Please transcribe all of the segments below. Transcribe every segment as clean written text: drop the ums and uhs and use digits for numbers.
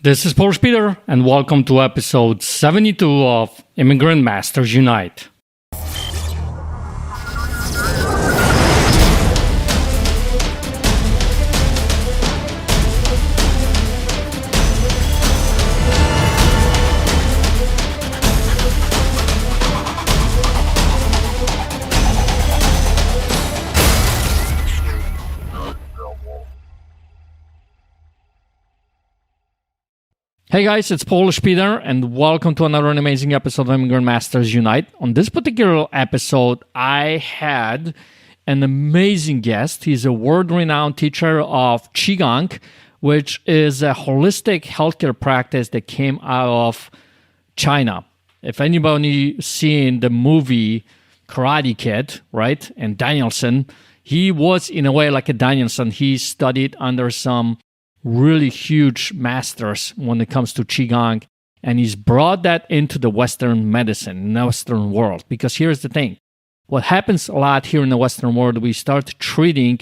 This is Polish Peter, and welcome to episode 72 of Immigrant Masters Unite. Hey guys, it's Polish Peter, and welcome to another amazing episode of Immigrant Masters Unite. On this particular episode, I had an amazing guest. He's a world-renowned teacher of Qi Gong, which is a holistic healthcare practice that came out of China. If anybody seen the movie Karate Kid, right, and Danielson, he was in a way like a Danielson. He studied under some really huge masters when it comes to Qigong, and he's brought that into the Western medicine, in the Western world. Because here's the thing, what happens a lot here in the Western world, we start treating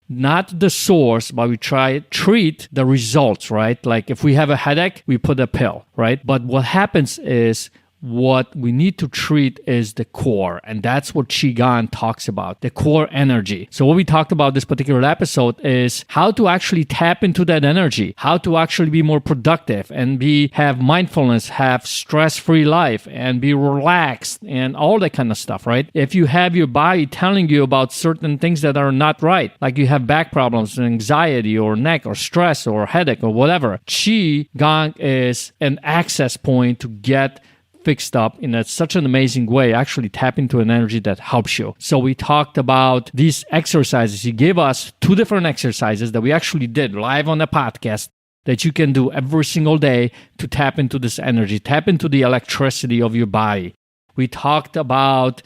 not the source, but we treat the results, right? Like if we have a headache, we put a pill, right? But what happens is what we need to treat is the core, and that's what Qigong talks about, the core energy. So what we talked about this particular episode is how to actually tap into that energy, how to actually be more productive and have mindfulness, have stress-free life, and be relaxed and all that kind of stuff, right? If you have your body telling you about certain things that are not right, like you have back problems, anxiety, or neck, or stress, or headache, or whatever, Qigong is an access point to get fixed up in such an amazing way, actually tap into an energy that helps you. So we talked about these exercises. He gave us 2 different exercises that we actually did live on the podcast that you can do every single day to tap into this energy, tap into the electricity of your body. We talked about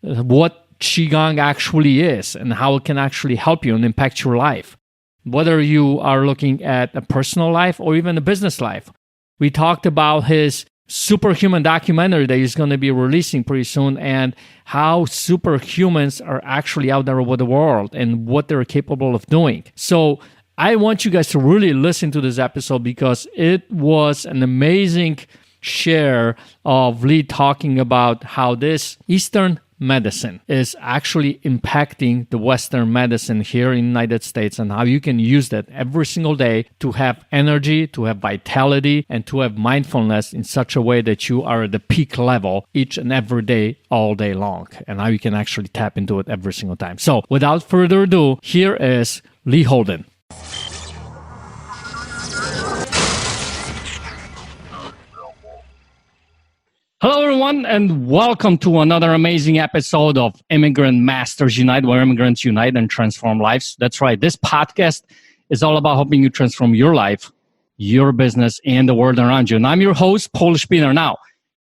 what Qigong actually is and how it can actually help you and impact your life, whether you are looking at a personal life or even a business life. We talked about his superhuman documentary that he's going to be releasing pretty soon, and how superhumans are actually out there with the world and what they're capable of doing. So I want you guys to really listen to this episode because it was an amazing share of Lee talking about how this Eastern medicine is actually impacting the Western medicine here in the United States, and how you can use that every single day to have energy, to have vitality, and to have mindfulness in such a way that you are at the peak level each and every day, all day long, and how you can actually tap into it every single time. So without further ado, here is Lee Holden. Hello, everyone, and welcome to another amazing episode of Immigrant Masters Unite, where immigrants unite and transform lives. That's right. This podcast is all about helping you transform your life, your business, and the world around you. And I'm your host, Polish Peter. Now,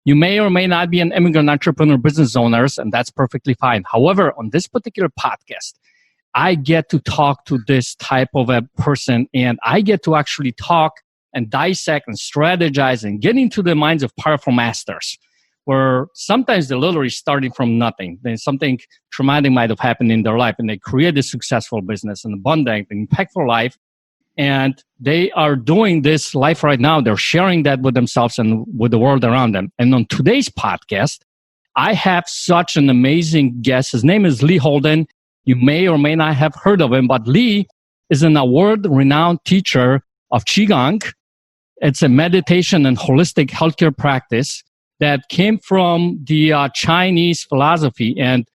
you may or may not be an immigrant entrepreneur, business owners, and that's perfectly fine. However, on this particular podcast, I get to talk to this type of a person, and I get to actually talk and dissect and strategize and get into the minds of powerful masters, where sometimes they're literally starting from nothing. Then something traumatic might have happened in their life, and they create a successful business, an abundant, impactful life, and they are doing this life right now. They're sharing that with themselves and with the world around them. And on today's podcast, I have such an amazing guest. His name is Lee Holden. You may or may not have heard of him, but Lee is an award-renowned teacher of Qigong. It's a meditation and holistic healthcare practice that came from the Chinese philosophy. And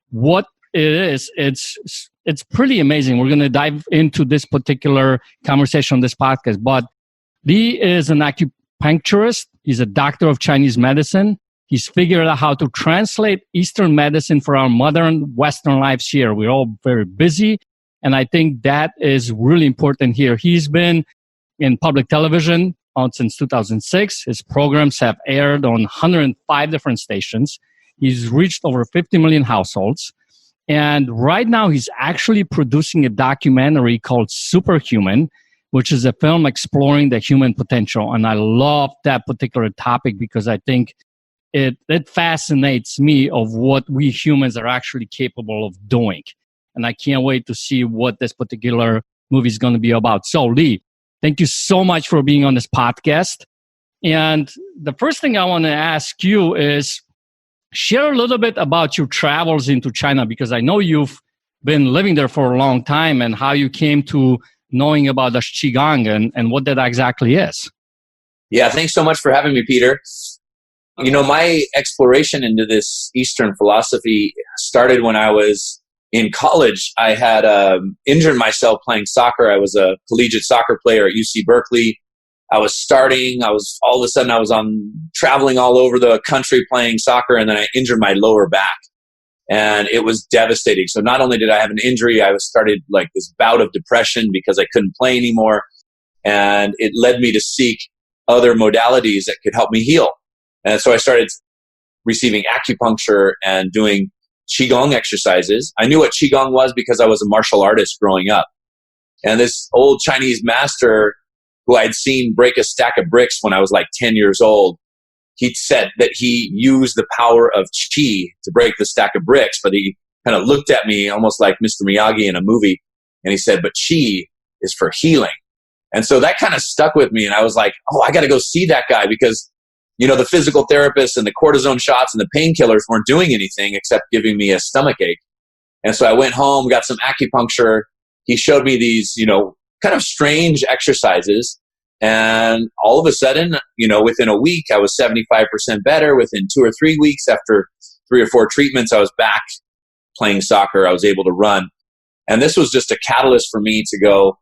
what it is, it's pretty amazing. We're going to dive into this particular conversation on this podcast. But Lee is an acupuncturist. He's a doctor of Chinese medicine. He's figured out how to translate Eastern medicine for our modern Western lives here. We're all very busy, and I think that is really important here. He's been in public television since 2006. His programs have aired on 105 different stations. He's reached over 50 million households. And right now, he's actually producing a documentary called Superhuman, which is a film exploring the human potential. And I love that particular topic because I think it fascinates me of what we humans are actually capable of doing. And I can't wait to see what this particular movie is going to be about. So, Lee, Thank you so much for being on this podcast. And the first thing I want to ask you is share a little bit about your travels into China, because I know you've been living there for a long time, and how you came to knowing about the Qigong and what that exactly is. Yeah, thanks so much for having me, Peter. You know, my exploration into this Eastern philosophy started when I was in college. I had injured myself playing soccer. I was a collegiate soccer player at UC Berkeley. I was all of a sudden I was traveling all over the country playing soccer, and then I injured my lower back. And it was devastating. So not only did I have an injury, I started like this bout of depression because I couldn't play anymore. And it led me to seek other modalities that could help me heal. And so I started receiving acupuncture and doing Qigong exercises. I knew what Qigong was because I was a martial artist growing up. And this old Chinese master who I'd seen break a stack of bricks when I was like 10 years old, he said that he used the power of Qi to break the stack of bricks, but he kind of looked at me almost like Mr. Miyagi in a movie, and he said, but Qi is for healing. And so that kind of stuck with me, and I was like, oh, I got to go see that guy, because, you know, the physical therapists and the cortisone shots and the painkillers weren't doing anything except giving me a stomach ache. And so I went home, got some acupuncture. He showed me these, you know, kind of strange exercises. And all of a sudden, you know, within a week, I was 75% better. Within 2 or 3 weeks, after 3 or 4 treatments, I was back playing soccer. I was able to run. And this was just a catalyst for me to go,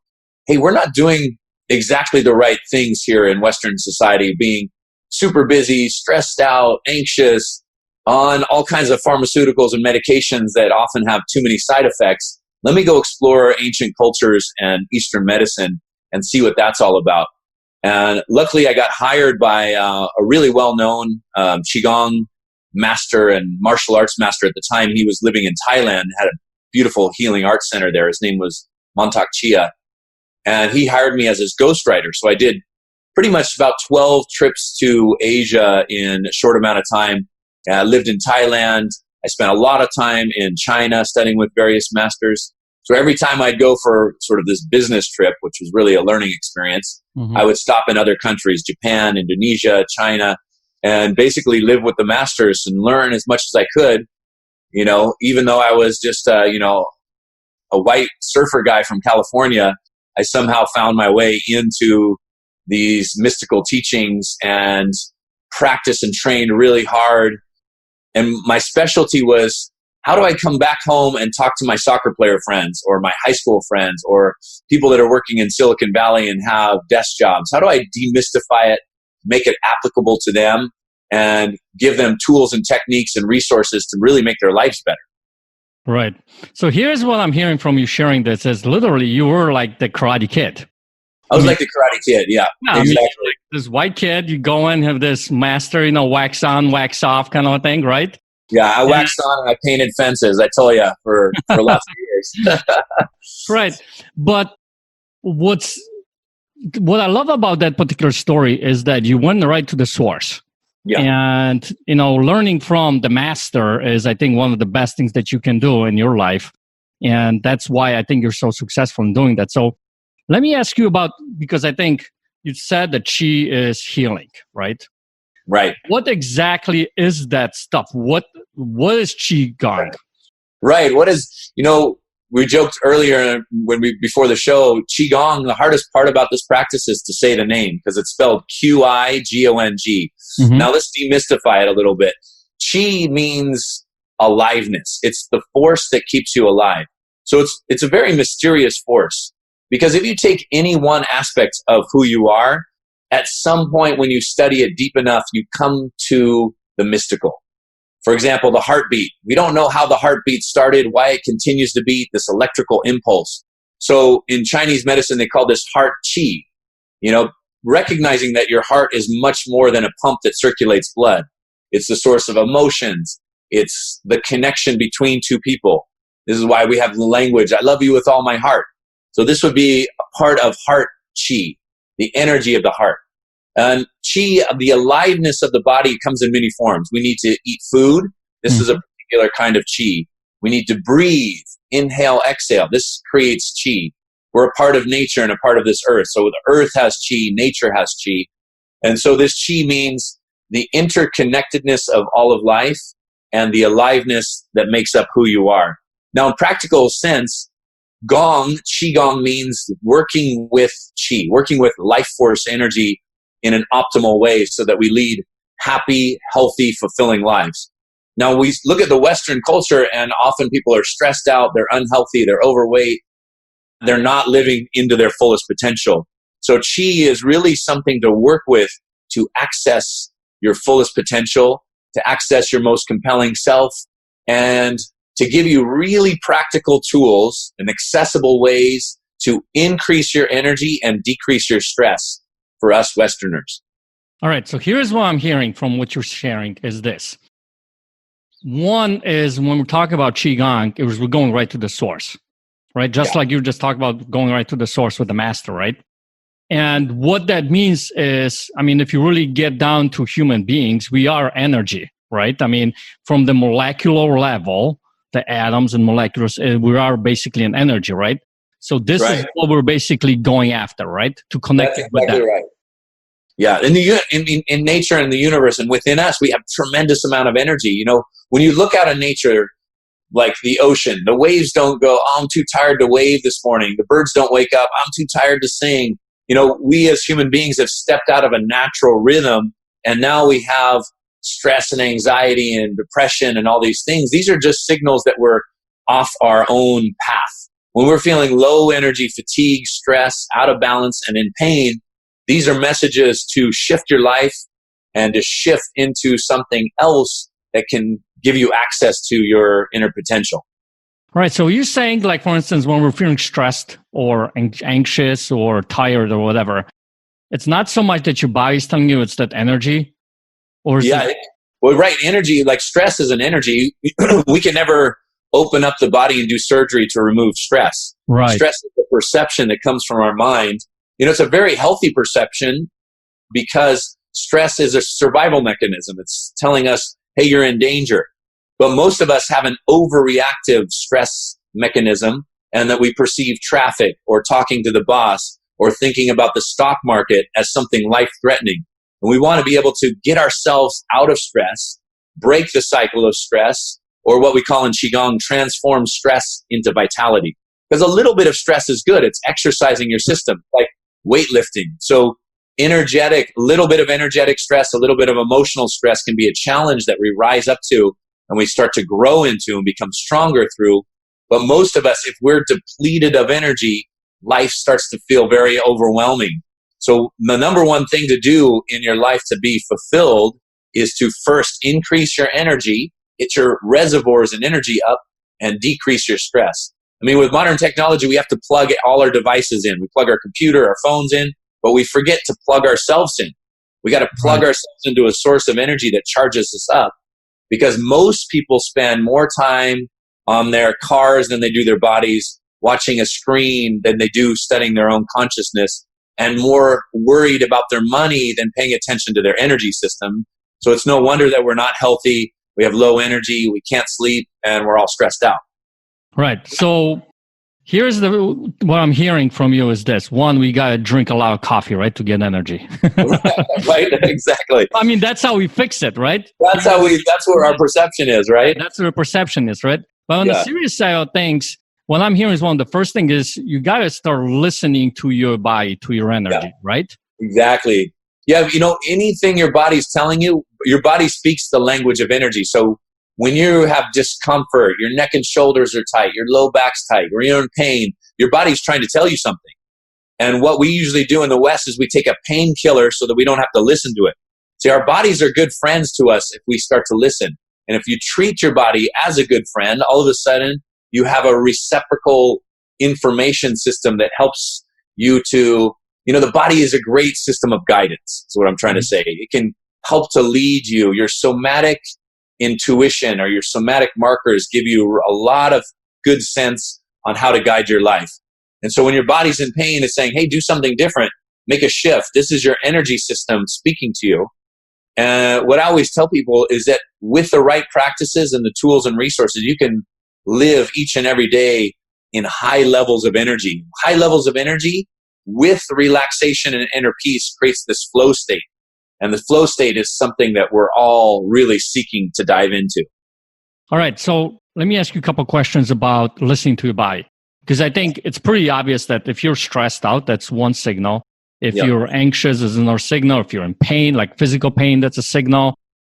hey, we're not doing exactly the right things here in Western society, being super busy, stressed out, anxious, on all kinds of pharmaceuticals and medications that often have too many side effects. Let me go explore ancient cultures and Eastern medicine and see what that's all about. And luckily, I got hired by a really well-known Qigong master and martial arts master at the time. He was living in Thailand, had a beautiful healing arts center there. His name was Montauk Chia. And he hired me as his ghostwriter. So I did pretty much about 12 trips to Asia in a short amount of time. I lived in Thailand. I spent a lot of time in China studying with various masters. So every time I'd go for sort of this business trip, which was really a learning experience, I would stop in other countries, Japan, Indonesia, China, and basically live with the masters and learn as much as I could. You know, even though I was just, you know, a white surfer guy from California, I somehow found my way into these mystical teachings and practiced and trained really hard. And my specialty was, how do I come back home and talk to my soccer player friends or my high school friends or people that are working in Silicon Valley and have desk jobs? How do I demystify it, make it applicable to them, and give them tools and techniques and resources to really make their lives better? Right. So here's what I'm hearing from you sharing this is literally you were like the Karate Kid. I was like the Karate Kid, yeah. Yeah, exactly. I mean, like this white kid, you go in, have this master, you know, wax on, wax off kind of thing, right? Yeah, I waxed on and I painted fences, I tell you, for lots of years. Right. But what I love about that particular story is that you went right to the source. Yeah. And, you know, learning from the master is, I think, one of the best things that you can do in your life. And that's why I think you're so successful in doing that. So let me ask you about, because I think you said that Qi is healing, right? Right. What exactly is that stuff? What is Qi Gong? Right. What is, you know, we joked earlier before the show, Qi Gong, the hardest part about this practice is to say the name because it's spelled Qigong. Mm-hmm. Now let's demystify it a little bit. Qi means aliveness. It's the force that keeps you alive. So it's a very mysterious force, because if you take any one aspect of who you are, at some point when you study it deep enough, you come to the mystical. For example, the heartbeat. We don't know how the heartbeat started, why it continues to beat, this electrical impulse. So in Chinese medicine, they call this heart qi. You know, recognizing that your heart is much more than a pump that circulates blood. It's the source of emotions. It's the connection between two people. This is why we have the language, I love you with all my heart. So this would be a part of heart qi, the energy of the heart. And qi, the aliveness of the body, comes in many forms. We need to eat food. This is a particular kind of qi. We need to breathe, inhale, exhale. This creates qi. We're a part of nature and a part of this earth. So the earth has Qi, nature has Qi. And so this Qi means the interconnectedness of all of life and the aliveness that makes up who you are. Now, in practical sense, Gong, Qi Gong means working with Qi, working with life force energy in an optimal way so that we lead happy, healthy, fulfilling lives. Now, we look at the Western culture and often people are stressed out, they're unhealthy, they're overweight, they're not living into their fullest potential. So Qi is really something to work with to access your fullest potential, to access your most compelling self, and to give you really practical tools and accessible ways to increase your energy and decrease your stress for us Westerners. All right. So here's what I'm hearing from what you're sharing is this. One is when we talk about Qigong, we're going right to the source, right? Just like you just talked about going right to the source with the master, right? And what that means is, I mean, if you really get down to human beings, we are energy, right? I mean, from the molecular level, the atoms and molecules, we are basically an energy, right? So this is what we're basically going after, right? To connect it with that. Right. Yeah, in nature and the universe and within us, we have tremendous amount of energy. You know, when you look out at nature, like the ocean, the waves don't go, oh, I'm too tired to wave this morning. The birds don't wake up, I'm too tired to sing. You know, we as human beings have stepped out of a natural rhythm, and now we have stress and anxiety and depression and all these things. These are just signals that we're off our own path. When we're feeling low energy, fatigue, stress, out of balance, and in pain, these are messages to shift your life and to shift into something else that can give you access to your inner potential. Right. So you're saying, like, for instance, when we're feeling stressed or anxious or tired or whatever, it's not so much that your body's telling you, it's that energy? Or Well, right. Energy, like stress is an energy. We can never open up the body and do surgery to remove stress. Right. Stress is the perception that comes from our mind. You know, it's a very healthy perception because stress is a survival mechanism. It's telling us, hey, you're in danger. But most of us have an overreactive stress mechanism, and that we perceive traffic or talking to the boss or thinking about the stock market as something life-threatening. And we want to be able to get ourselves out of stress, break the cycle of stress, or what we call in Qigong, transform stress into vitality. Because a little bit of stress is good. It's exercising your system, like weightlifting. So little bit of energetic stress, a little bit of emotional stress can be a challenge that we rise up to and we start to grow into and become stronger through. But most of us, if we're depleted of energy, life starts to feel very overwhelming. So the number one thing to do in your life to be fulfilled is to first increase your energy, get your reservoirs and energy up, and decrease your stress. I mean, with modern technology, we have to plug all our devices in. We plug our computer, our phones in, but we forget to plug ourselves in. We got to plug ourselves into a source of energy that charges us up, because most people spend more time on their cars than they do their bodies, watching a screen than they do studying their own consciousness, and more worried about their money than paying attention to their energy system. So it's no wonder that we're not healthy. We have low energy, we can't sleep, and we're all stressed out. Right. So here's what I'm hearing from you is this. One, we got to drink a lot of coffee, right, to get energy. Right, exactly. I mean, that's how we fix it, right? That's where our perception is, right? That's where perception is, right? But on the serious side of things, what I'm hearing is one of the first thing is you got to start listening to your body, to your energy, right? Exactly. Yeah, you know, anything your body's telling you, your body speaks the language of energy. So when you have discomfort, your neck and shoulders are tight, your low back's tight, or you're in pain, your body's trying to tell you something. And what we usually do in the West is we take a painkiller so that we don't have to listen to it. See, our bodies are good friends to us if we start to listen. And if you treat your body as a good friend, all of a sudden you have a reciprocal information system that helps you to, you know, the body is a great system of guidance, is what I'm trying to say. It can help to lead you. Your somatic intuition or your somatic markers give you a lot of good sense on how to guide your life. And so when your body's in pain, it's saying, hey, do something different, make a shift. This is your energy system speaking to you. And what I always tell people is that with the right practices and the tools and resources, you can live each and every day in high levels of energy. High levels of energy with relaxation and inner peace creates this flow state. And the flow state is something that we're all really seeking to dive into. All right. So let me ask you a couple of questions about listening to your body. Because I think it's pretty obvious that if you're stressed out, that's one signal. If you're anxious, is another signal. If you're in pain, like physical pain, that's a signal.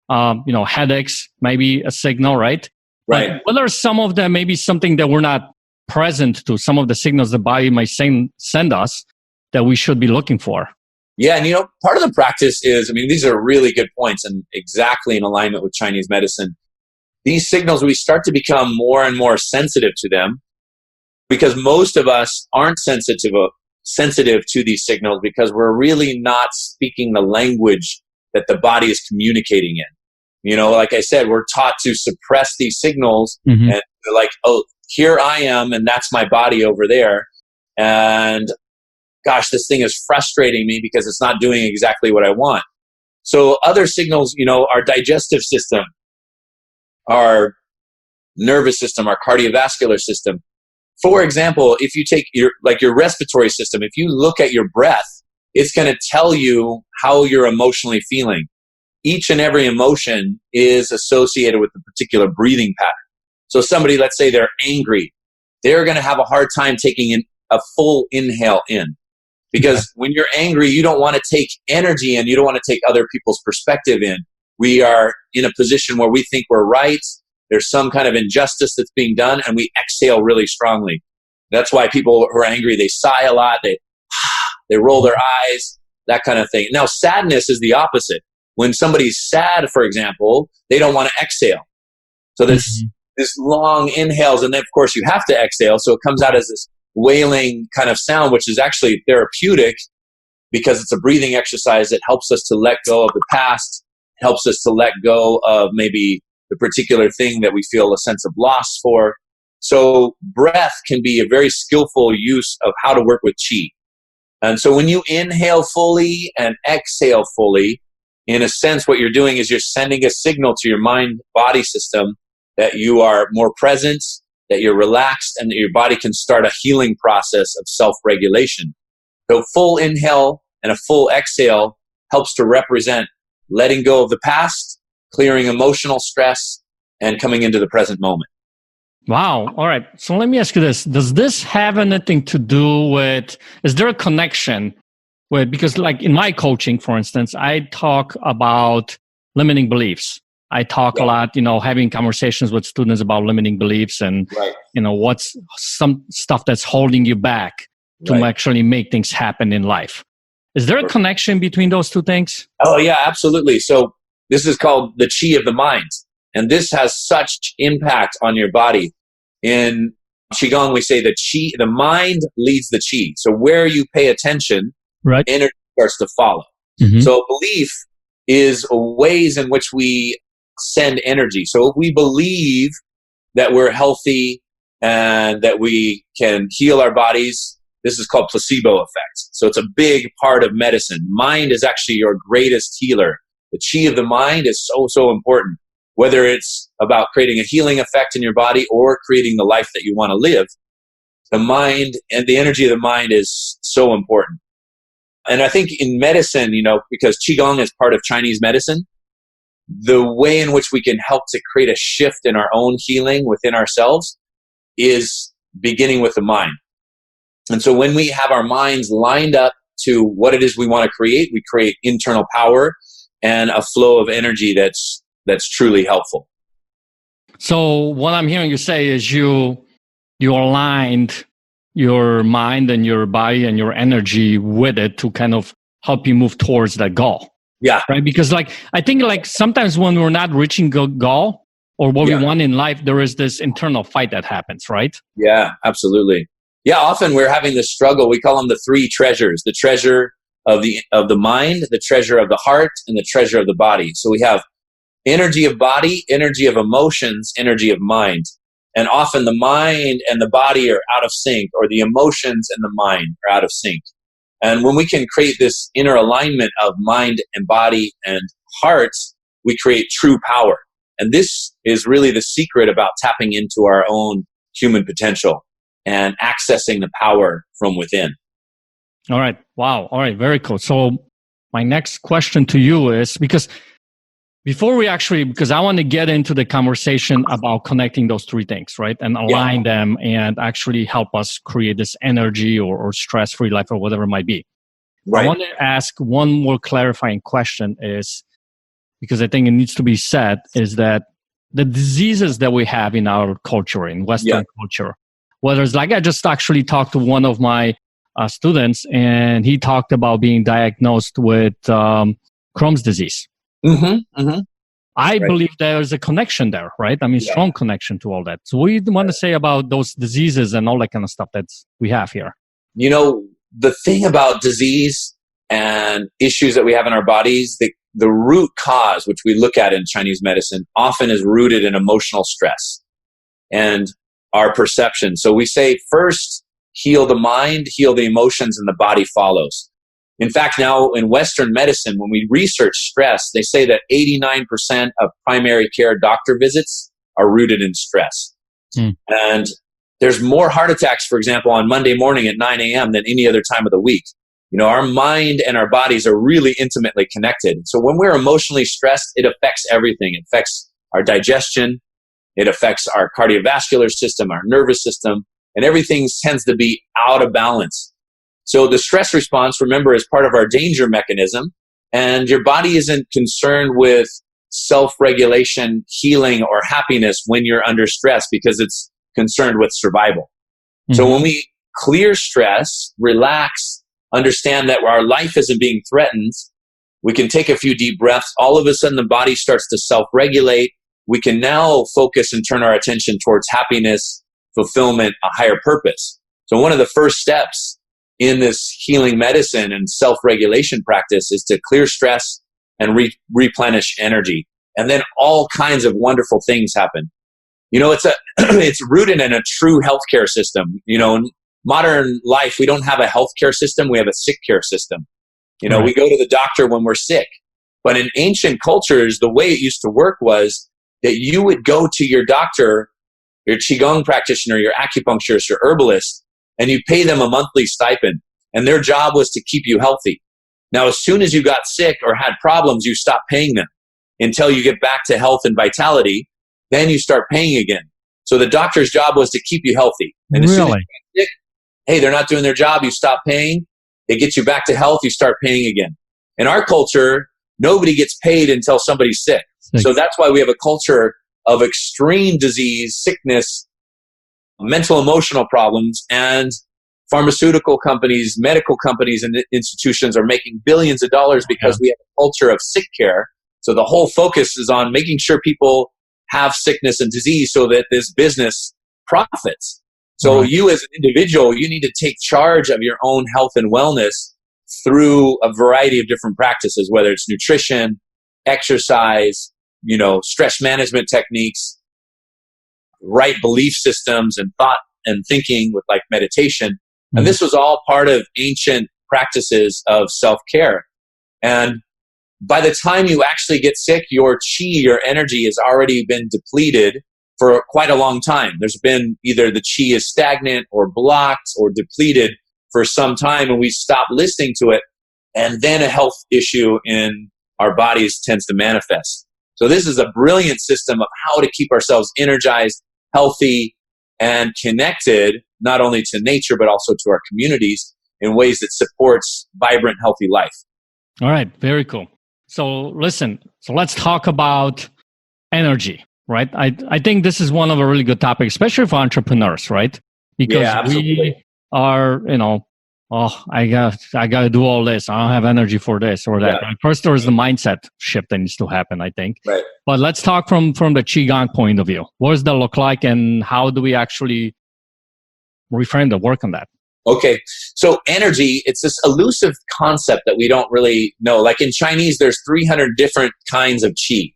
Headaches, maybe a signal, right? Right. But what are some of them, maybe something that we're not present to, some of the signals the body might send us that we should be looking for? Yeah. And, part of the practice is, these are really good points and exactly in alignment with Chinese medicine. These signals, we start to become more and more sensitive to them because most of us aren't sensitive to these signals because we're really not speaking the language that the body is communicating in. Like I said, we're taught to suppress these signals and they're like, oh, here I am and that's my body over there. And gosh, this thing is frustrating me because it's not doing exactly what I want. So other signals, our digestive system, our nervous system, our cardiovascular system. For example, if you take your respiratory system, if you look at your breath, it's going to tell you how you're emotionally feeling. Each and every emotion is associated with a particular breathing pattern. So somebody, let's say they're angry, they're going to have a hard time taking in a full inhale in. Because when you're angry, you don't want to take energy in, you don't want to take other people's perspective in. We are in a position where we think we're right. There's some kind of injustice that's being done, and we exhale really strongly. That's why people who are angry, they sigh a lot, they roll their eyes, that kind of thing. Now, sadness is the opposite. When somebody's sad, for example, they don't want to exhale. So this long inhales, and then, of course, you have to exhale. So it comes out as this wailing kind of sound, which is actually therapeutic because it's a breathing exercise that helps us to let go of the past, helps us to let go of maybe the particular thing that we feel a sense of loss for. So breath can be a very skillful use of how to work with Qi. And so when you inhale fully and exhale fully, in a sense, what you're doing is you're sending a signal to your mind-body system that you are more present, that you're relaxed, and that your body can start a healing process of self-regulation. So full inhale and a full exhale helps to represent letting go of the past, clearing emotional stress, and coming into the present moment. Wow. All right. So let me ask you this. Does this have anything to do with, is there a connection with, because like in my coaching, for instance, I talk about limiting beliefs. I talk a lot, having conversations with students about limiting beliefs and, what's some stuff that's holding you back to actually make things happen in life. Is there a connection between those two things? Oh, yeah, absolutely. So this is called the Qi of the mind. And this has such impact on your body. In Qigong, we say the mind leads the Qi. So where you pay attention, energy starts to follow. So belief is ways in which we send energy. So if we believe that we're healthy and that we can heal our bodies, this is called placebo effect. So it's a big part of medicine. Mind is actually your greatest healer. The Qi of the mind is so, so important. Whether it's about creating a healing effect in your body or creating the life that you want to live, the mind and the energy of the mind is so important. And I think in medicine, because Qigong is part of Chinese medicine, the way in which we can help to create a shift in our own healing within ourselves is beginning with the mind. And so when we have our minds lined up to what it is we want to create, we create internal power and a flow of energy that's truly helpful. So what I'm hearing you say is you aligned your mind and your body and your energy with it to kind of help you move towards that goal. Yeah. Right. Because I think sometimes when we're not reaching a goal or what we want in life, there is this internal fight that happens, right? Yeah, absolutely. Yeah. Often we're having this struggle. We call them the three treasures: the treasure of the mind, the treasure of the heart, and the treasure of the body. So we have energy of body, energy of emotions, energy of mind. And often the mind and the body are out of sync, or the emotions and the mind are out of sync. And when we can create this inner alignment of mind and body and heart, we create true power. And this is really the secret about tapping into our own human potential. and accessing the power from within. All right. Wow. All right. Very cool. So my next question to you is because I want to get into the conversation about connecting those three things, right? And align them and actually help us create this energy or stress-free life or whatever it might be. Right. I want to ask one more clarifying question is, because I think it needs to be said, is that the diseases that we have in our culture, in Western culture, whether it's like I just actually talked to one of my students and he talked about being diagnosed with Crohn's disease. I believe there's a connection there, right? I mean, strong connection to all that. So what do you want to say about those diseases and all that kind of stuff that we have here? You know, the thing about disease and issues that we have in our bodies, the root cause, which we look at in Chinese medicine, often is rooted in emotional stress and our perception. So we say first, heal the mind, heal the emotions, and the body follows. In fact, now in Western medicine, when we research stress, they say that 89% of primary care doctor visits are rooted in stress. And there's more heart attacks, for example, on Monday morning at 9 a.m. than any other time of the week. You know, our mind and our bodies are really intimately connected. So when we're emotionally stressed, it affects everything. It affects our digestion. It affects our cardiovascular system, our nervous system, and everything tends to be out of balance. So the stress response, remember, is part of our danger mechanism, and your body isn't concerned with self-regulation, healing, or happiness when you're under stress because it's concerned with survival. So when we clear stress, relax, understand that our life isn't being threatened, we can take a few deep breaths. All of a sudden, the body starts to self-regulate. We can now focus and turn our attention towards happiness, fulfillment, a higher purpose. So one of the first steps in this healing medicine and self-regulation practice is to clear stress and replenish energy. And then all kinds of wonderful things happen. You know, it's rooted in a true healthcare system. You know, in modern life, we don't have a healthcare system. We have a sick care system. You know, we go to the doctor when we're sick. But in ancient cultures, the way it used to work was that you would go to your doctor, your Qigong practitioner, your acupuncturist, your herbalist, and you pay them a monthly stipend. And their job was to keep you healthy. Now, as soon as you got sick or had problems, you stop paying them until you get back to health and vitality. Then you start paying again. So the doctor's job was to keep you healthy. And as soon as you get sick, hey, they're not doing their job, you stop paying. They get you back to health, you start paying again. In our culture, nobody gets paid until somebody's sick. So that's why we have a culture of extreme disease, sickness, mental emotional problems, and pharmaceutical companies, medical companies, and institutions are making billions of dollars because we have a culture of sick care. So the whole focus is on making sure people have sickness and disease so that this business profits. So you as an individual, you need to take charge of your own health and wellness through a variety of different practices, whether it's nutrition, exercise, you know, stress management techniques, right belief systems and thought and thinking with like meditation. And this was all part of ancient practices of self-care. And by the time you actually get sick, your chi, your energy has already been depleted for quite a long time. There's been either the chi is stagnant or blocked or depleted for some time, and we stop listening to it. And then a health issue in our bodies tends to manifest. So this is a brilliant system of how to keep ourselves energized, healthy, and connected, not only to nature, but also to our communities in ways that supports vibrant, healthy life. All right. Very cool. So listen, so let's talk about energy, right? I think this is one of a really good topic, especially for entrepreneurs, right? Because we are, you know, oh, I got to do all this. I don't have energy for this or that. Right? First, there is the mindset shift that needs to happen, I think. Right. But let's talk from the Qigong point of view. What does that look like, and how do we actually reframe the work on that? Okay, so energy, it's this elusive concept that we don't really know. Like in Chinese, there's 300 different kinds of qi.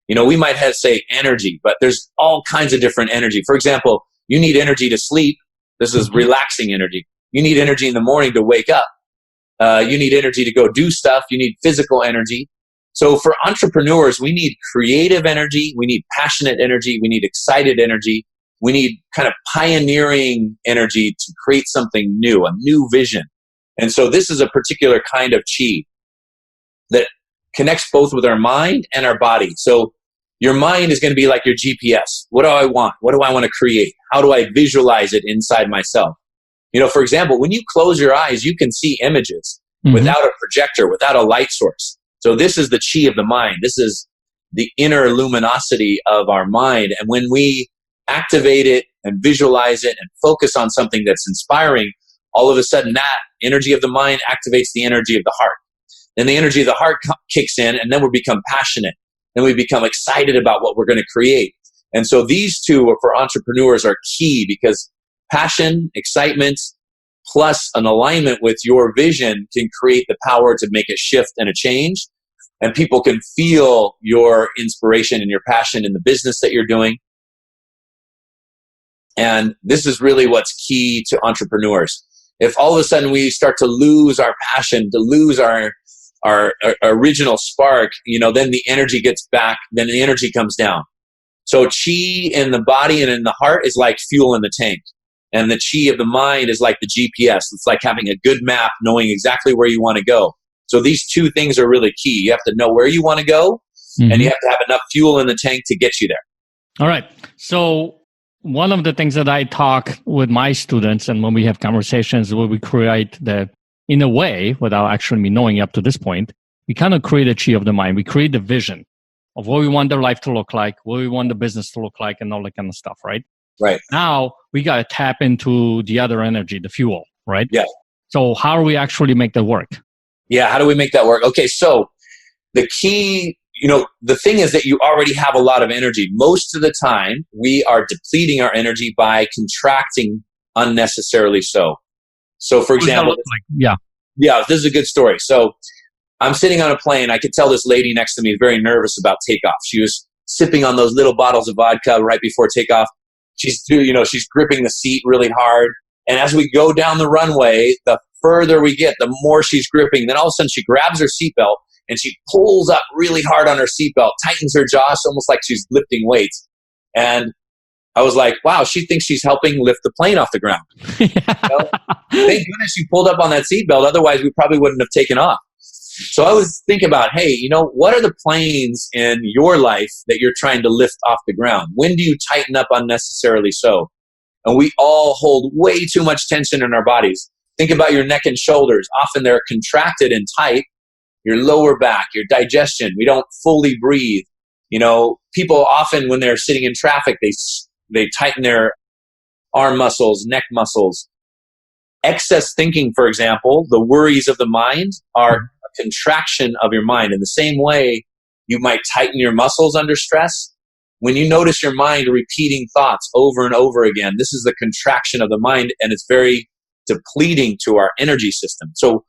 You know, we might have say energy, but there's all kinds of different energy. For example, you need energy to sleep. This is relaxing energy. You need energy in the morning to wake up. You need energy to go do stuff. You need physical energy. So for entrepreneurs, we need creative energy. We need passionate energy. We need excited energy. We need kind of pioneering energy to create something new, a new vision. And so this is a particular kind of Qi that connects both with our mind and our body. So your mind is going to be like your GPS. What do I want? What do I want to create? How do I visualize it inside myself? For example, when you close your eyes, you can see images without a projector, without a light source. So this is the Qi of the mind. This is the inner luminosity of our mind. And when we activate it and visualize it and focus on something that's inspiring, all of a sudden that energy of the mind activates the energy of the heart. Then the energy of the heart kicks in, and then we become passionate. Then we become excited about what we're going to create. And so these two for entrepreneurs are key, because passion, excitement, plus an alignment with your vision can create the power to make a shift and a change. And people can feel your inspiration and your passion in the business that you're doing. And this is really what's key to entrepreneurs. If all of a sudden we start to lose our passion, to lose our original spark, then the energy gets back, then the energy comes down. So Qi in the body and in the heart is like fuel in the tank. And the Qi of the mind is like the GPS. It's like having a good map, knowing exactly where you want to go. So these two things are really key. You have to know where you want to go, and you have to have enough fuel in the tank to get you there. All right. So one of the things that I talk with my students, and when we have conversations where we create in a way, without actually me knowing up to this point, we kind of create a Qi of the mind. We create the vision of what we want their life to look like, what we want the business to look like, and all that kind of stuff, right? Right. Now we got to tap into the other energy, the fuel, right? Yeah. So how do we actually make that work? Yeah. How do we make that work? Okay. So the key, the thing is that you already have a lot of energy. Most of the time we are depleting our energy by contracting unnecessarily so. So for example, yeah, this is a good story. So I'm sitting on a plane. I could tell this lady next to me is very nervous about takeoff. She was sipping on those little bottles of vodka right before takeoff. She's gripping the seat really hard. And as we go down the runway, the further we get, the more she's gripping. Then all of a sudden she grabs her seatbelt and she pulls up really hard on her seatbelt, tightens her jaw, almost like she's lifting weights. And I was like, wow, she thinks she's helping lift the plane off the ground. Thank goodness you pulled up on that seatbelt. Otherwise, we probably wouldn't have taken off. So I was thinking about, hey, what are the planes in your life that you're trying to lift off the ground? When do you tighten up unnecessarily so? And we all hold way too much tension in our bodies. Think about your neck and shoulders. Often they're contracted and tight. Your lower back, your digestion. We don't fully breathe. People often, when they're sitting in traffic, they tighten their arm muscles, neck muscles. Excess thinking, for example, the worries of the mind are a contraction of your mind. In the same way, you might tighten your muscles under stress. When you notice your mind repeating thoughts over and over again, this is the contraction of the mind, and it's very depleting to our energy system. So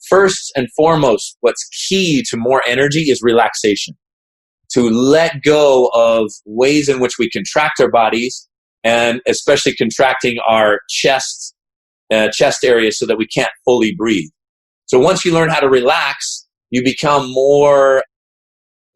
first and foremost, what's key to more energy is relaxation. To let go of ways in which we contract our bodies, and especially contracting our chest area so that we can't fully breathe. So once you learn how to relax, you become more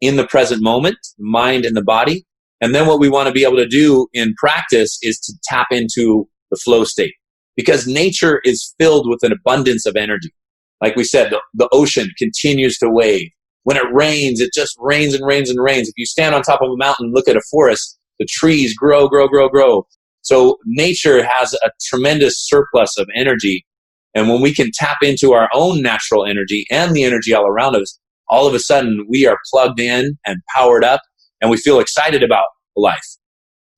in the present moment, mind and the body. And then what we want to be able to do in practice is to tap into the flow state, because nature is filled with an abundance of energy. Like we said, the ocean continues to wave. When it rains, it just rains and rains and rains. If you stand on top of a mountain and look at a forest, the trees grow, grow, grow, grow. So nature has a tremendous surplus of energy. And when we can tap into our own natural energy and the energy all around us, all of a sudden we are plugged in and powered up, and we feel excited about life.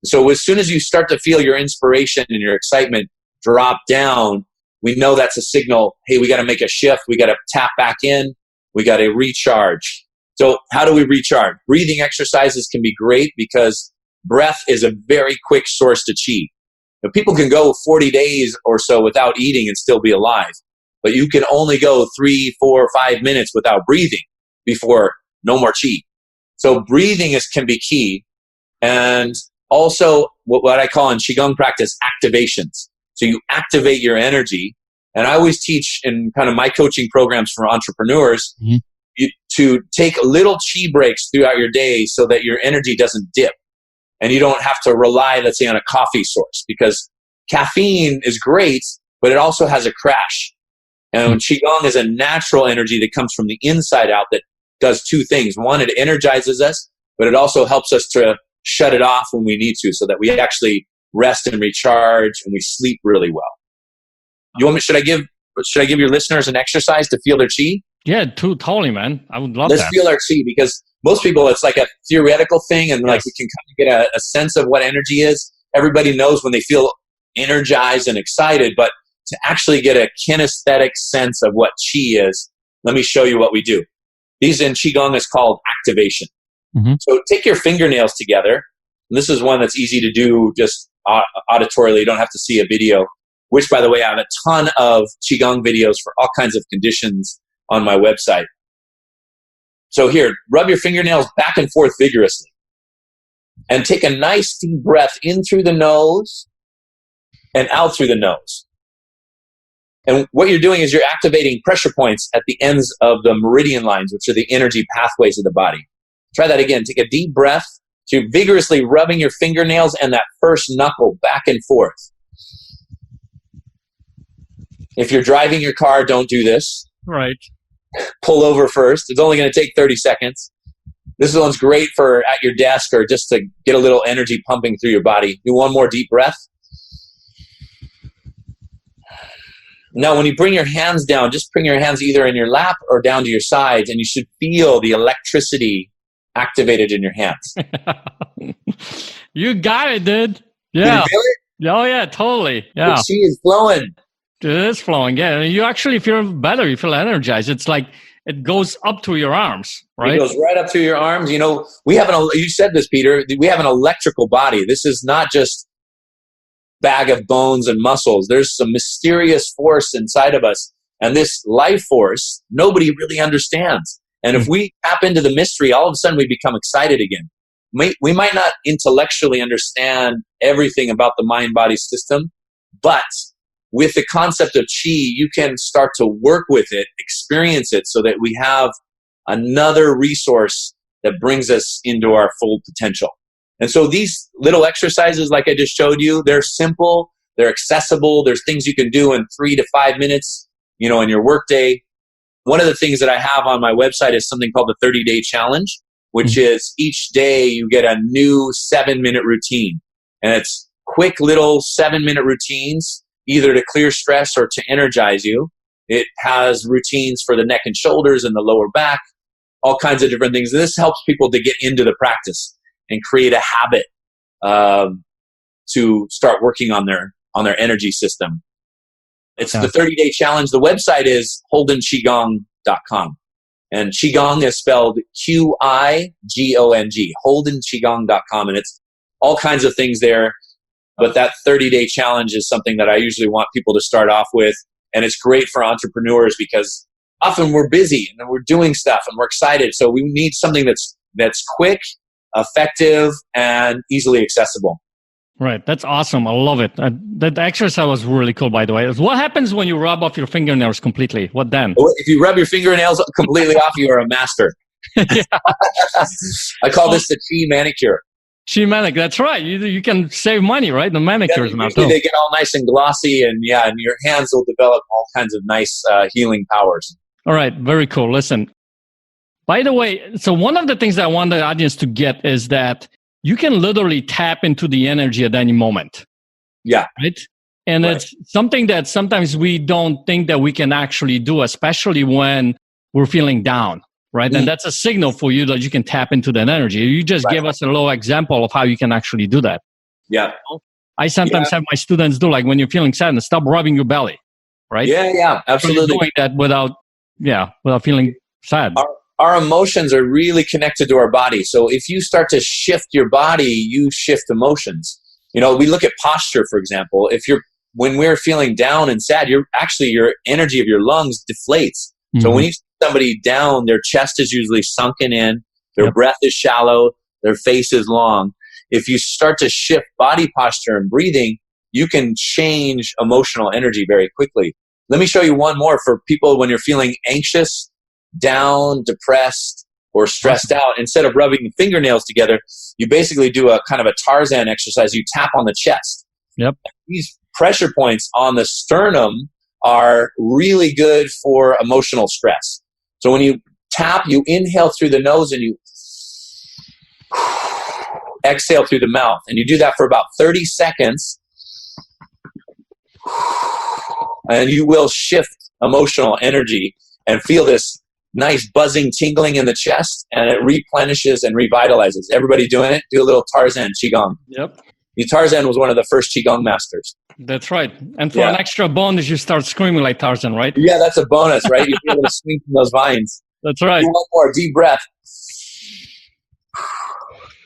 So as soon as you start to feel your inspiration and your excitement drop down, we know that's a signal, hey, we got to make a shift. We got to tap back in. We got to recharge. So how do we recharge? Breathing exercises can be great because breath is a very quick source to Qi. Now, people can go 40 days or so without eating and still be alive, but you can only go 3, 4, 5 minutes without breathing before no more Qi. So breathing can be key. And also what I call in Qigong practice, activations. So you activate your energy. And I always teach in kind of my coaching programs for entrepreneurs to take little Qi breaks throughout your day so that your energy doesn't dip. and you don't have to rely, let's say, on a coffee source, because caffeine is great, but it also has a crash. And Qigong is a natural energy that comes from the inside out that does two things. One, it energizes us, but it also helps us to shut it off when we need to, so that we actually rest and recharge and we sleep really well. You want me? Should I give your listeners an exercise to feel their chi? Yeah, totally, man. I would love Let's that. feel our chi, because most people, it's like a theoretical thing, and like we can kind of get a sense of what energy is. Everybody knows when they feel energized and excited, but to actually get a kinesthetic sense of what chi is, let me show you what we do. These in Qigong is called activation. Mm-hmm. So take your fingernails together. And this is one that's easy to do just auditorily. You don't have to see a video, which, by the way, I have a ton of Qigong videos for all kinds of conditions on my website. So here, rub your fingernails back and forth vigorously. And take a nice deep breath in through the nose and out through the nose. And what you're doing is you're activating pressure points at the ends of the meridian lines, which are the energy pathways of the body. Try that again. Take a deep breath. So you're vigorously rubbing your fingernails and that first knuckle back and forth. If you're driving your car, don't do this. Right. Pull over first. It's only going to take 30 seconds. This one's great for at your desk or just to get a little energy pumping through your body. Do one more deep breath. Now, when you bring your hands down, just bring your hands either in your lap or down to your sides, and you should feel the electricity activated in your hands. You got it, dude. Yeah. Can you feel it? Oh, yeah, totally. Yeah. The chi is flowing. It is flowing, yeah. You actually feel better. You feel energized. It's like it goes up to your arms, right? It goes right up to your arms. You know, you said this, Peter, we have an electrical body. This is not just bag of bones and muscles. There's some mysterious force inside of us. And this life force, nobody really understands. And if we tap into the mystery, all of a sudden we become excited again. We might not intellectually understand everything about the mind-body system, but with the concept of chi, you can start to work with it, experience it, so that we have another resource that brings us into our full potential. And so these little exercises, like I just showed you, they're simple, they're accessible, there's things you can do in 3 to 5 minutes, in your workday. One of the things that I have on my website is something called the 30-day challenge, which is each day you get a new 7-minute routine. And it's quick little 7-minute routines, either to clear stress or to energize you. It has routines for the neck and shoulders and the lower back, all kinds of different things. And this helps people to get into the practice and create a habit to start working on their energy system. It's the 30-day challenge. The website is holdenqigong.com. And Qigong is spelled Qigong, holdenqigong.com. And it's all kinds of things there. But that 30-day challenge is something that I usually want people to start off with. And it's great for entrepreneurs because often we're busy and we're doing stuff and we're excited. So we need something that's quick, effective, and easily accessible. Right. That's awesome. I love it. That exercise was really cool, by the way. What happens when you rub off your fingernails completely? What then? If you rub your fingernails completely off, you are a master. I call this the Chi manicure. Chi manicure. That's right. You can save money, right? The manicures now too. They get all nice and glossy, and your hands will develop all kinds of nice healing powers. All right. Very cool. Listen. By the way, so one of the things that I want the audience to get is that you can literally tap into the energy at any moment. Yeah. Right? And it's something that sometimes we don't think that we can actually do, especially when we're feeling down, right? And that's a signal for you that you can tap into that energy. You just gave us a little example of how you can actually do that. Yeah. I sometimes have my students do, like when you're feeling sad, stop rubbing your belly, right? Yeah, absolutely. So doing that without feeling sad. Our emotions are really connected to our body. So if you start to shift your body, you shift emotions. We look at posture, for example. When we're feeling down and sad, your energy of your lungs deflates. So when you see somebody down, their chest is usually sunken in, their breath is shallow, their face is long. If you start to shift body posture and breathing, you can change emotional energy very quickly. Let me show you one more for people when you're feeling anxious, down, depressed, or stressed out, instead of rubbing the fingernails together, you basically do a kind of a Tarzan exercise. You tap on the chest. Yep. These pressure points on the sternum are really good for emotional stress. So when you tap, you inhale through the nose and you exhale through the mouth. And you do that for about 30 seconds. And you will shift emotional energy and feel this nice buzzing, tingling in the chest, and it replenishes and revitalizes. Everybody doing it? Do a little Tarzan Qigong. Yep. Tarzan was one of the first Qigong masters. That's right. And for an extra bonus, you start screaming like Tarzan, right? Yeah, that's a bonus, right? You'll be able to swing from those vines. That's right. Do one more deep breath.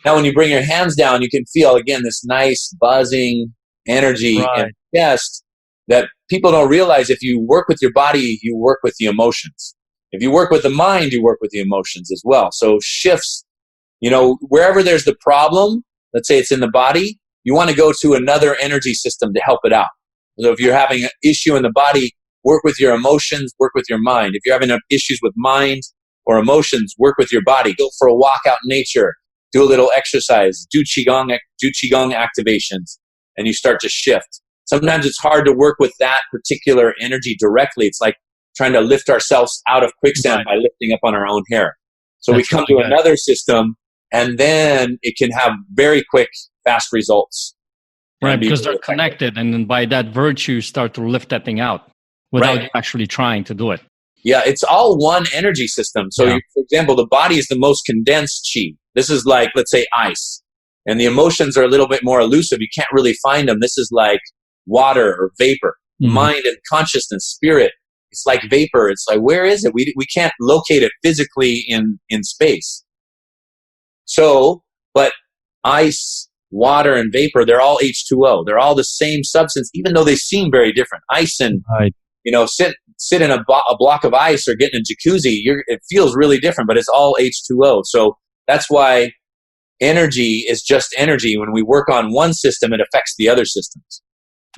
Now, when you bring your hands down, you can feel, again, this nice buzzing energy in the chest that people don't realize. If you work with your body, you work with the emotions. If you work with the mind, you work with the emotions as well. So shifts, wherever there's the problem, let's say it's in the body, you want to go to another energy system to help it out. So if you're having an issue in the body, work with your emotions, work with your mind. If you're having issues with mind or emotions, work with your body. Go for a walk out in nature. Do a little exercise. Do Qigong activations, and you start to shift. Sometimes it's hard to work with that particular energy directly. It's like trying to lift ourselves out of quicksand by lifting up on our own hair. So we come to another system, and then it can have very quick, fast results. Right, because they're connected, and then by that virtue, you start to lift that thing out without actually trying to do it. Yeah, it's all one energy system. So, for example, the body is the most condensed chi. This is like, let's say, ice. And the emotions are a little bit more elusive. You can't really find them. This is like water or vapor. Mm-hmm. Mind and consciousness, spirit. It's like vapor. It's like, where is it? We can't locate it physically in space. So, but ice, water, and vapor, they're all H2O. They're all the same substance, even though they seem very different. Ice and, sit in a block of ice or get in a jacuzzi, it feels really different, but it's all H2O. So that's why energy is just energy. When we work on one system, it affects the other systems.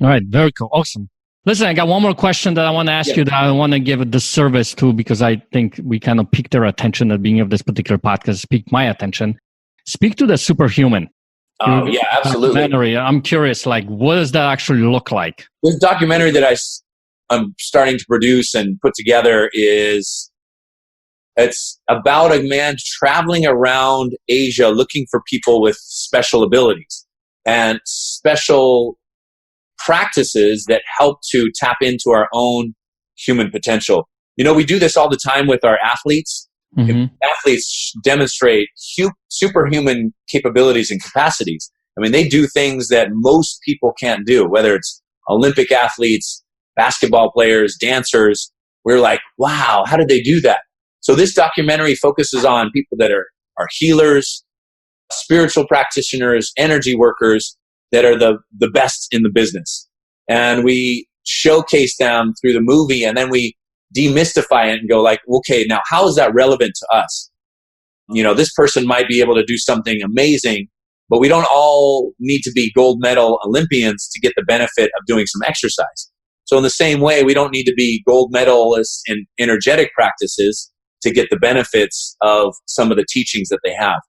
All right. Very cool. Awesome. Listen, I got one more question that I want to ask you that I want to give a disservice to, because I think we kind of piqued their attention at the beginning of this particular podcast, piqued my attention. Speak to the superhuman. Yeah, absolutely. Documentary. I'm curious, what does that actually look like? This documentary that I'm starting to produce and put together it's about a man traveling around Asia looking for people with special abilities and special practices that help to tap into our own human potential. We do this all the time with our athletes. Mm-hmm. Athletes demonstrate superhuman capabilities and capacities. I mean, they do things that most people can't do, whether it's Olympic athletes, basketball players, dancers. We're like, wow, how did they do that? So this documentary focuses on people that are healers, spiritual practitioners, energy workers that are the best in the business. And we showcase them through the movie, and then we demystify it and go like, okay, now how is that relevant to us? This person might be able to do something amazing, but we don't all need to be gold medal Olympians to get the benefit of doing some exercise. So in the same way, we don't need to be gold medalists in energetic practices to get the benefits of some of the teachings that they have.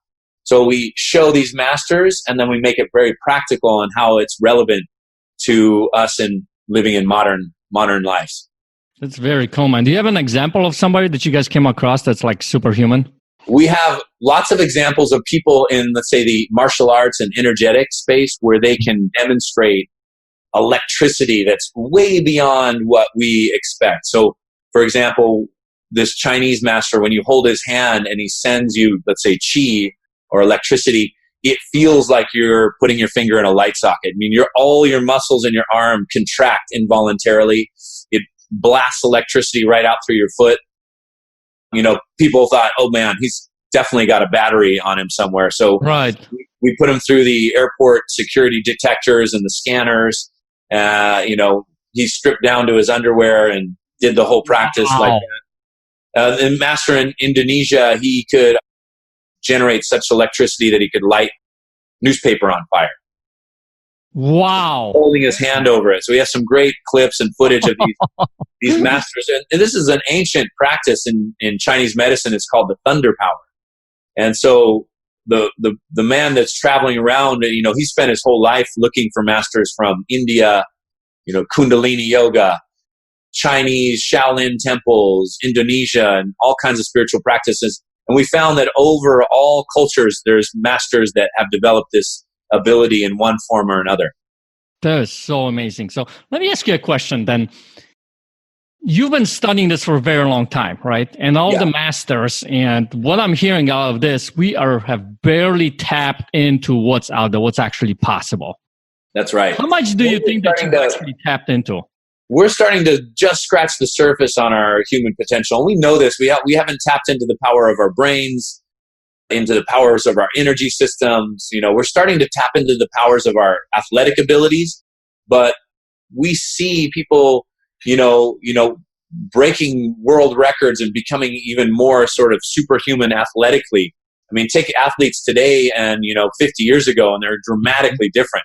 So we show these masters, and then we make it very practical on how it's relevant to us in living in modern lives. That's very cool, man. Do you have an example of somebody that you guys came across that's like superhuman? We have lots of examples of people in, let's say, the martial arts and energetic space where they can demonstrate electricity that's way beyond what we expect. So, for example, this Chinese master, when you hold his hand and he sends you, let's say, chi or electricity, it feels like you're putting your finger in a light socket. I mean, all your muscles in your arm contract involuntarily. It blasts electricity right out through your foot. People thought, oh man, he's definitely got a battery on him somewhere. So we put him through the airport security detectors and the scanners. He stripped down to his underwear and did the whole practice like that. The master in Indonesia, he could generate such electricity that he could light newspaper on fire. Wow. Holding his hand over it. So we have some great clips and footage of these masters. And this is an ancient practice in Chinese medicine. It's called the thunder power. And so the man that's traveling around, he spent his whole life looking for masters from India, Kundalini yoga, Chinese Shaolin temples, Indonesia, and all kinds of spiritual practices. And we found that over all cultures, there's masters that have developed this ability in one form or another. That is so amazing. So let me ask you a question then. You've been studying this for a very long time, right? And all the masters, and what I'm hearing out of this, we have barely tapped into what's out there, what's actually possible. That's right. How much do you think that you've actually tapped into? We're starting to just scratch the surface on our human potential. And we know this. We haven't tapped into the power of our brains, into the powers of our energy systems. We're starting to tap into the powers of our athletic abilities, but we see people, breaking world records and becoming even more sort of superhuman athletically. I mean, take athletes today and, 50 years ago, and they're dramatically different.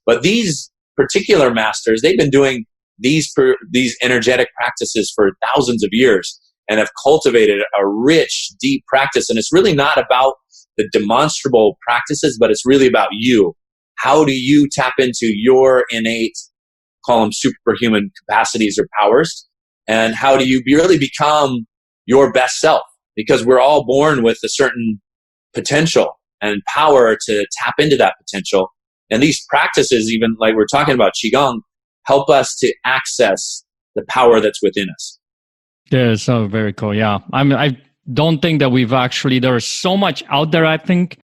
But these particular masters, they've been doing these energetic practices for thousands of years and have cultivated a rich, deep practice. And it's really not about the demonstrable practices, but it's really about you. How do you tap into your innate, call them superhuman capacities or powers? And how do you really become your best self? Because we're all born with a certain potential and power to tap into that potential. And these practices, even like we're talking about Qigong, help us to access the power that's within us. Yeah, so very cool. Yeah. I don't think that there's so much out there, I think,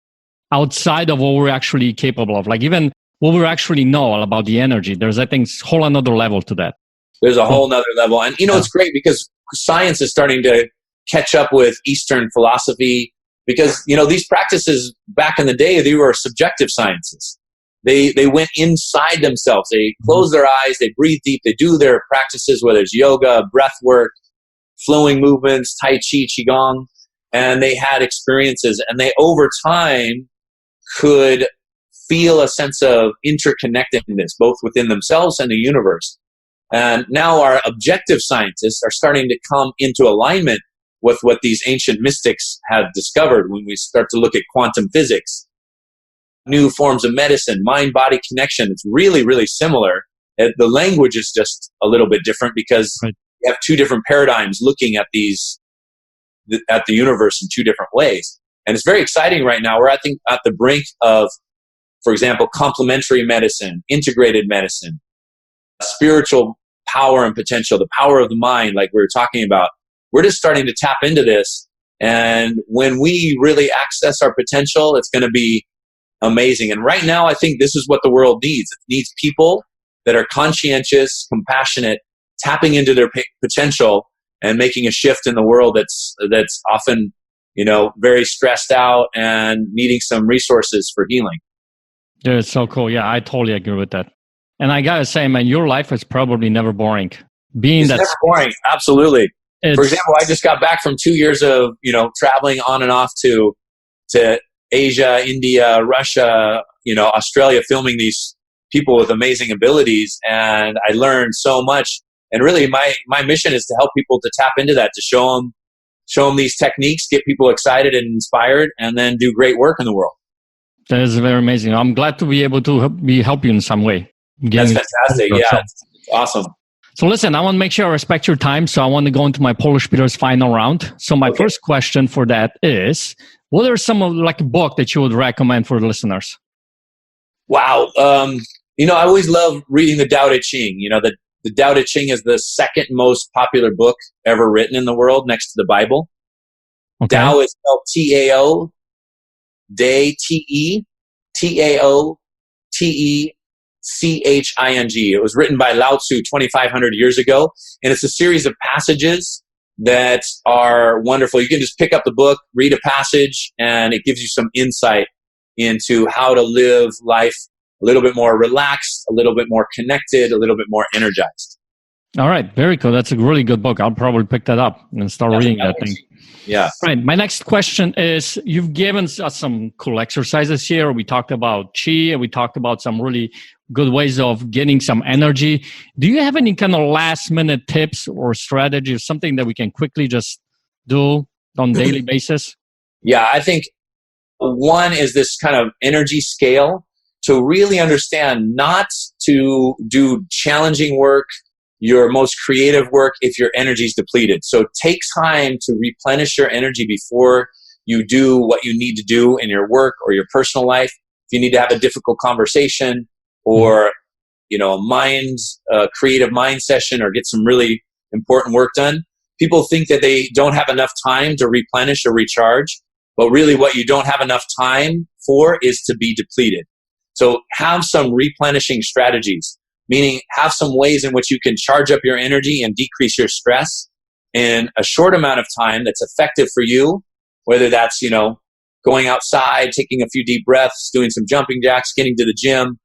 outside of what we're actually capable of. Like even what we actually know about the energy, there's, I think, a whole another level to that. There's a whole nother level. And, it's great because science is starting to catch up with Eastern philosophy because, these practices back in the day, they were subjective sciences. They went inside themselves. They close their eyes, they breathe deep, they do their practices, whether it's yoga, breath work, flowing movements, Tai Chi, Qigong, and they had experiences. And they, over time, could feel a sense of interconnectedness, both within themselves and the universe. And now our objective scientists are starting to come into alignment with what these ancient mystics have discovered when we start to look at quantum physics, new forms of medicine, mind-body connection. It's really, really similar. The language is just a little bit different because you have two different paradigms looking at at the universe in two different ways. And it's very exciting right now. We're, I think, at the brink of, for example, complementary medicine, integrated medicine, spiritual power and potential, the power of the mind, like we were talking about. We're just starting to tap into this. And when we really access our potential, it's going to be amazing. And right now, I think this is what the world needs. It needs people that are conscientious, compassionate, tapping into their potential and making a shift in the world that's often, very stressed out and needing some resources for healing. Yeah, it's so cool. Yeah, I totally agree with that. And I gotta say, man, your life is probably never boring. It's never boring. Absolutely. For example, I just got back from 2 years of, traveling on and off to Asia, India, Russia, Australia, filming these people with amazing abilities. And I learned so much. And really my mission is to help people to tap into that, to show them these techniques, get people excited and inspired, and then do great work in the world. That is very amazing. I'm glad to be able to help you in some way. That's fantastic. Yeah, it's awesome. So listen, I want to make sure I respect your time. So I want to go into my Polish Peter's final round. So my first question for that is, what are some of a book that you would recommend for the listeners? Wow. I always love reading the Tao Te Ching. The Tao Te Ching is the second most popular book ever written in the world next to the Bible. Okay. Tao is spelled T-A-O, Day, T-E, T-A-O, T-E, C-H-I-N-G. It was written by Lao Tzu 2,500 years ago, and it's a series of passages that are wonderful. You can just pick up the book, read a passage, and it gives you some insight into how to live life a little bit more relaxed, a little bit more connected, a little bit more energized. All right. Very cool. That's a really good book. I'll probably pick that up and start reading that thing. Yeah. All right. My next question is, you've given us some cool exercises here. We talked about Qi, and we talked about some really good ways of getting some energy. Do you have any kind of last minute tips or strategy or something that we can quickly just do on a daily basis? Yeah, I think One is this kind of energy scale to really understand not to do challenging work, your most creative work, if your energy is depleted. So take time to replenish your energy before you do what you need to do in your work or your personal life. If you need to have a difficult conversation or a creative mind session or get some really important work done, people think that they don't have enough time to replenish or recharge. But really what you don't have enough time for is to be depleted. So have some replenishing strategies, meaning have some ways in which you can charge up your energy and decrease your stress in a short amount of time that's effective for you, whether that's, going outside, taking a few deep breaths, doing some jumping jacks, getting to the gym,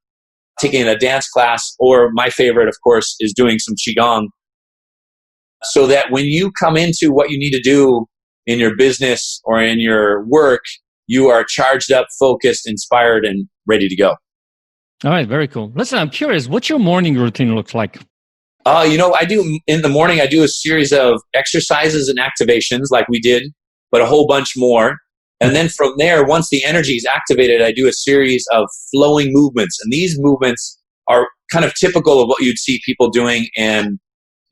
taking a dance class, or my favorite, of course, is doing some Qigong. So that when you come into what you need to do in your business or in your work, you are charged up, focused, inspired, and ready to go. All right, very cool. Listen, I'm curious, what's your morning routine looks like? I do in the morning, I do a series of exercises and activations like we did, but a whole bunch more. And then from there, once the energy is activated, I do a series of flowing movements. And these movements are kind of typical of what you'd see people doing in,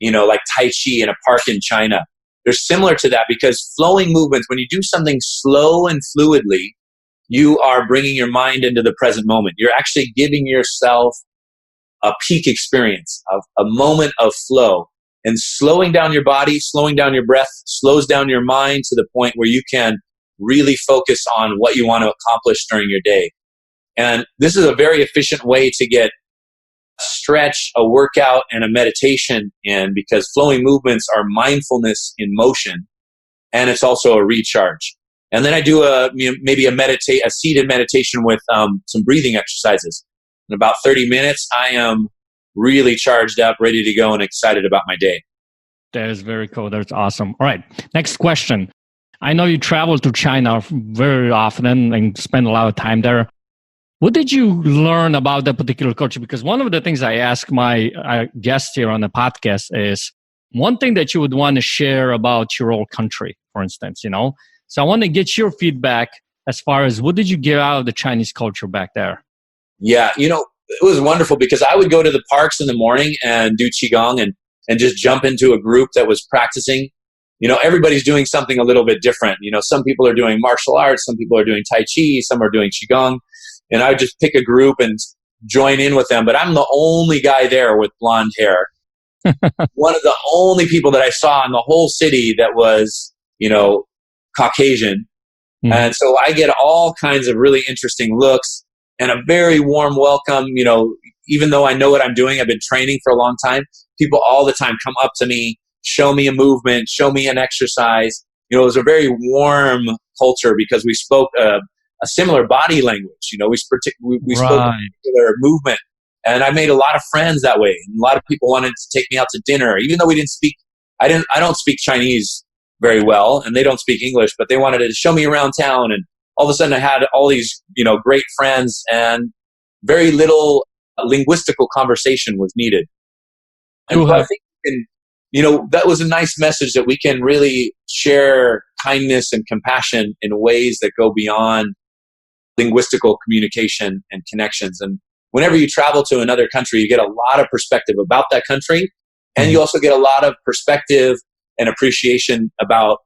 like Tai Chi in a park in China. They're similar to that because flowing movements, when you do something slow and fluidly, you are bringing your mind into the present moment. You're actually giving yourself a peak experience of a moment of flow. And slowing down your body, slowing down your breath, slows down your mind to the point where you can really focus on what you want to accomplish during your day. And this is a very efficient way to get stretch, a workout, and a meditation in, because flowing movements are mindfulness in motion, and it's also a recharge. And then I do a seated meditation with some breathing exercises. In about 30 minutes, I am really charged up, ready to go, and excited about my day. That is very cool. That's awesome. All right, next question. I know you travel to China very often and spend a lot of time there. What did you learn about that particular culture? Because one of the things I ask my guests here on the podcast is one thing that you would want to share about your old country, for instance, So I want to get your feedback as far as what did you get out of the Chinese culture back there? Yeah, it was wonderful because I would go to the parks in the morning and do Qigong and just jump into a group that was practicing. Everybody's doing something a little bit different. Some people are doing martial arts, some people are doing Tai Chi, some are doing Qigong. And I would just pick a group and join in with them. But I'm the only guy there with blonde hair. One of the only people that I saw in the whole city that was, Caucasian. Mm. And so I get all kinds of really interesting looks and a very warm welcome. Even though I know what I'm doing, I've been training for a long time. People all the time come up to me, show me a movement, show me an exercise. It was a very warm culture because we spoke a similar body language. We spoke a particular movement, and I made a lot of friends that way. And a lot of people wanted to take me out to dinner, even though we didn't speak. I don't speak Chinese very well, and they don't speak English, but they wanted to show me around town. And all of a sudden, I had all these great friends, and very little linguistical conversation was needed. And so I think that was a nice message that we can really share kindness and compassion in ways that go beyond linguistical communication and connections. And whenever you travel to another country, you get a lot of perspective about that country, and you also get a lot of perspective and appreciation about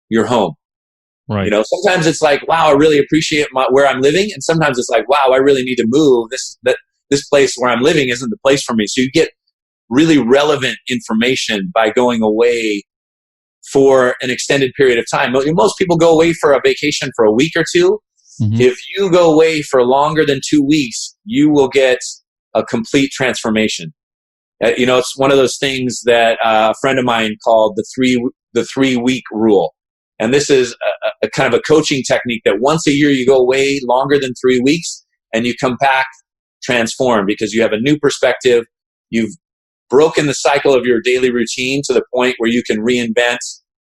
your home. Right. Sometimes it's like, wow, I really appreciate where I'm living, and sometimes it's like, wow, I really need to move. This place where I'm living isn't the place for me. So you get really relevant information by going away for an extended period of time. Most people go away for a vacation for a week or two. Mm-hmm. If you go away for longer than 2 weeks, you will get a complete transformation. It's one of those things that a friend of mine called the 3 week rule. And this is a kind of a coaching technique that once a year you go away longer than 3 weeks and you come back transformed because you have a new perspective. You've broken the cycle of your daily routine to the point where you can reinvent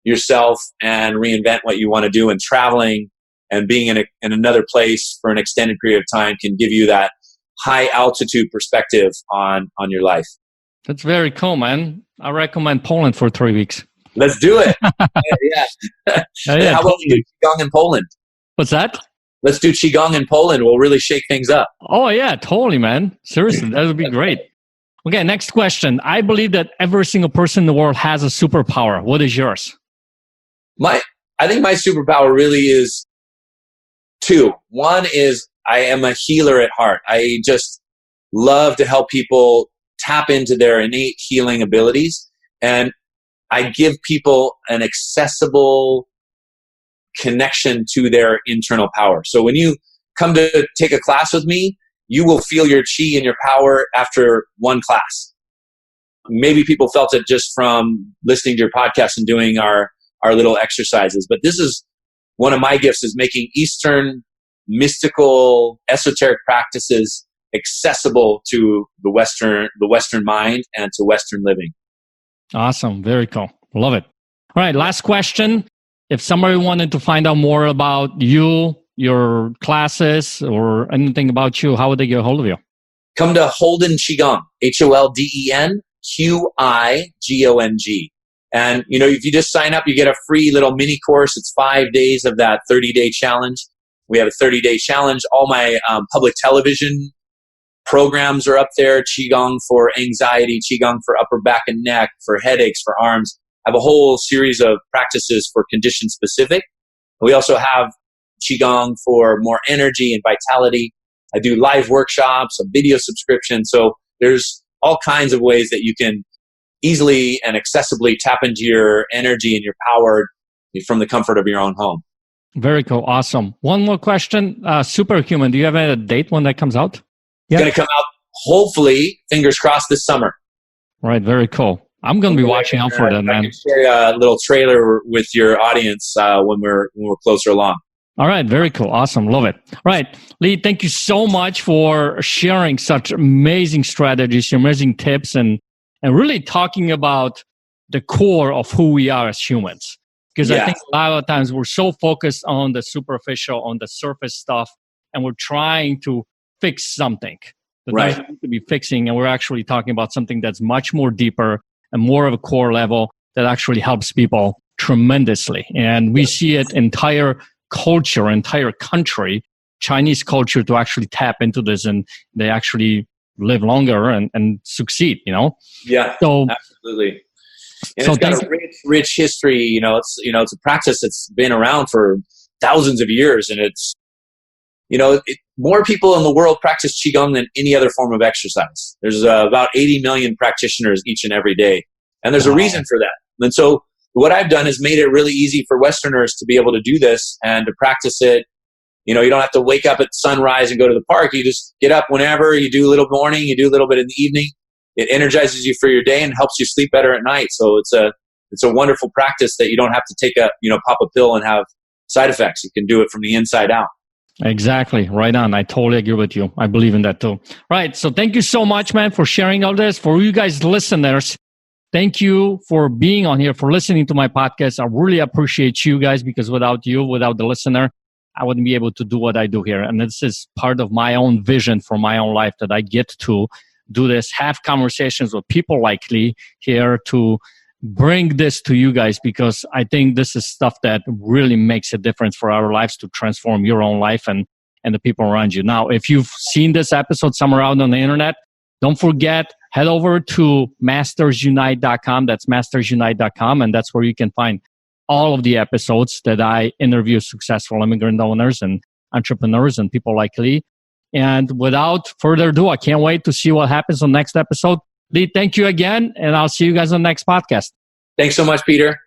yourself and reinvent what you want to do. And traveling and being in another place for an extended period of time can give you that high altitude perspective on your life. That's very cool, man. I recommend Poland for 3 weeks. Let's do it. Yeah. Yeah. How about you do Qigong in Poland? What's that? let's do Qigong in Poland. We'll really shake things up. Oh, yeah, totally, man. Seriously, that would be great. Okay, next question. I believe that every single person in the world has a superpower. What is yours? I think my superpower really is two. One is I am a healer at heart. I just love to help people tap into their innate healing abilities. And I give people an accessible connection to their internal power. So when you come to take a class with me, you will feel your chi and your power after one class. Maybe people felt it just from listening to your podcast and doing our little exercises. But this is one of my gifts, is making Eastern mystical, esoteric practices accessible to the Western mind and to Western living. Awesome. Very cool. Love it. All right. Last question. If somebody wanted to find out more about you, your classes, or anything about you, how would they get a hold of you? Come to Holden Qigong, HOLDEN QIGONG. And, if you just sign up, you get a free little mini course. It's 5 days of that 30-day challenge. We have a 30-day challenge. All my public television programs are up there. Qigong for anxiety, Qigong for upper back and neck, for headaches, for arms. I have a whole series of practices for condition specific. We also have Qigong for more energy and vitality. I do live workshops, a video subscription. So there's all kinds of ways that you can easily and accessibly tap into your energy and your power from the comfort of your own home. Very cool. Awesome. One more question. Superhuman, do you have a date when that comes out? It's going to come out, hopefully, fingers crossed, this summer. Right. Very cool. I'm going to be watching out for that, man. I can share a little trailer with your audience when we're closer along. All right. Very cool. Awesome. Love it. All right. Lee, thank you so much for sharing such amazing strategies, amazing tips, and really talking about the core of who we are as humans. Because I think a lot of times we're so focused on the superficial, on the surface stuff, and we're trying to fix something that doesn't need to be fixing. And we're actually talking about something that's much more deeper and more of a core level that actually helps people tremendously. And we see it entire culture, entire country, Chinese culture, to actually tap into this, and they actually live longer and succeed, Yeah, so, absolutely. And it's got a rich history. It's a practice that's been around for thousands of years, and it's, more people in the world practice Qigong than any other form of exercise. There's about 80 million practitioners each and every day, and there's a reason for that. And so what I've done is made it really easy for Westerners to be able to do this and to practice it. You don't have to wake up at sunrise and go to the park. You just get up whenever. You do a little morning, you do a little bit in the evening. It energizes you for your day and helps you sleep better at night. So it's a wonderful practice that you don't have to take pop a pill and have side effects. You can do it from the inside out. Exactly. Right on. I totally agree with you. I believe in that too. Right. So thank you so much, man, for sharing all this. For you guys listeners, thank you for being on here, for listening to my podcast. I really appreciate you guys, because without you, without the listener, I wouldn't be able to do what I do here. And this is part of my own vision for my own life, that I get to do this, have conversations with people like Lee here to bring this to you guys, because I think this is stuff that really makes a difference for our lives, to transform your own life and the people around you. Now, if you've seen this episode somewhere out on the internet, don't forget, head over to mastersunite.com. That's mastersunite.com. And that's where you can find all of the episodes that I interview successful immigrant owners and entrepreneurs and people like Lee. And without further ado, I can't wait to see what happens on the next episode. Lee, thank you again, and I'll see you guys on the next podcast. Thanks so much, Peter.